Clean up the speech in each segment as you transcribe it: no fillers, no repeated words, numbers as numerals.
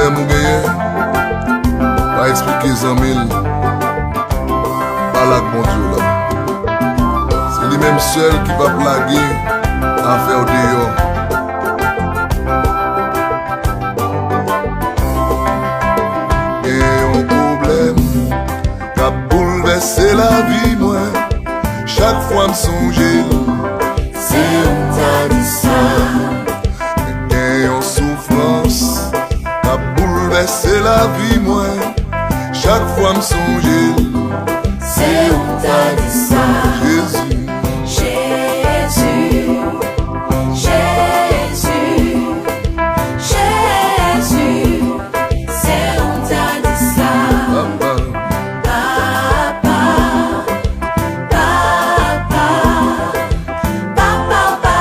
problème ou gagné, va expliquer 100 000. Pas là que mon Dieu là. C'est lui-même seul qui va blaguer à faire dehors. Et un problème qui a bouleversé la vie, moi. Chaque fois me songer, c'est on t'a dit ça. Et en souffrance qui a bouleversé la vie, moi. Chaque fois me songer, c'est on t'a dit ça. Jésus, Jésus, Jésus, Jésus, c'est on t'a dit ça. papa, Papa, papa, papa, papa,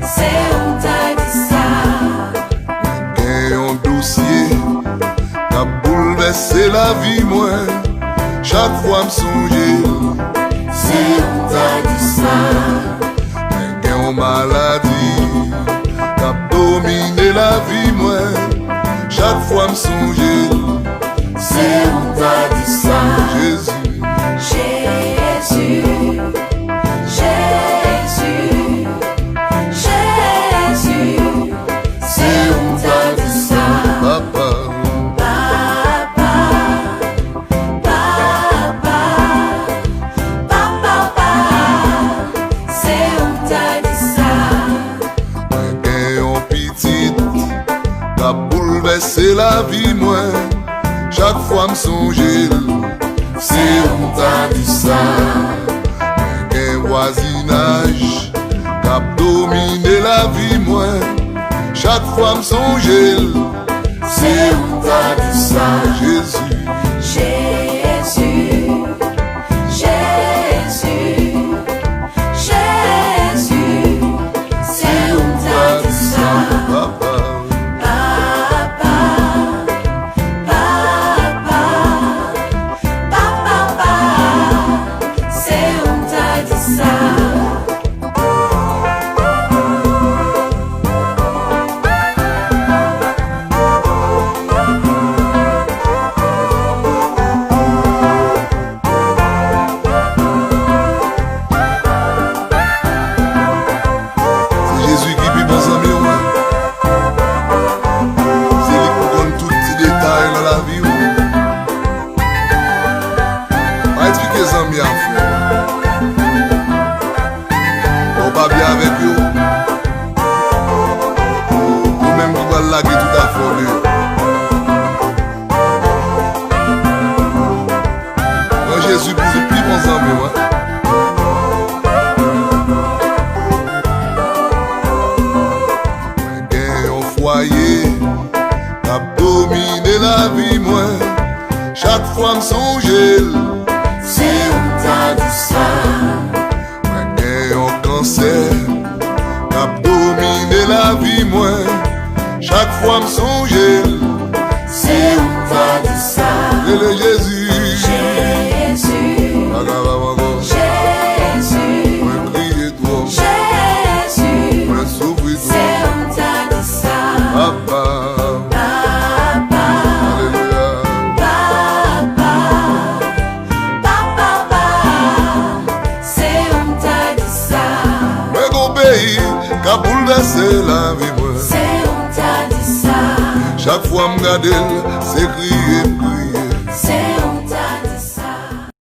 c'est on t'a dit ça. et un dossier qui a bouleversé la vie, moi. Chaque fois me songer, C'est on t'a dit ça. mais une maladie qui a dominé la vie, moi. Chaque fois me songer, C'est on t'a dit ça. Jésus, Jésus, Jésus, Jésus, c'est on t'a dit ça. papa, Papa, papa, papa, papa, c'est on t'a dit ça. et un petit qui a bouleversé la vie, moi. Chaque fois me songer, C'est on t'a dit ça. un voisinage qui a dominé la vie, moi. Chaque fois me songer, C'est on t'a dit ça. Jésus, Jésus, Jésus, Jésus, c'est on t'a dit ça. papa, Papa, papa, papa, papa, c'est on t'a dit ça. c'est Jésus qui vit dans un mur. C'est lui qui donne tous les petits détails dans la vie. Va expliquer ça bien, frère. On va bien avec eux. Nous-mêmes qui va laguer tout à fait. Quand Jésus pour plus bons amis, ouais. Un foyer qui a dominé la vie, moi. Chaque fois me songer, C'est on t'a dit ça. un cancer qui a dominé la vie, moi. Chaque fois me songer, C'est on t'a dit ça. et le Jésus, Jésus, Jésus, moi crier toi, Jésus, moi souffrir toi, c'est on t'a dit ça. papa, Papa, alléluia, papa, papa, papa, c'est on t'a dit ça. moi mon pays qui a bouleversé la vie, moi. C'est on t'a dit ça. Chaque fois me garder, c'est crier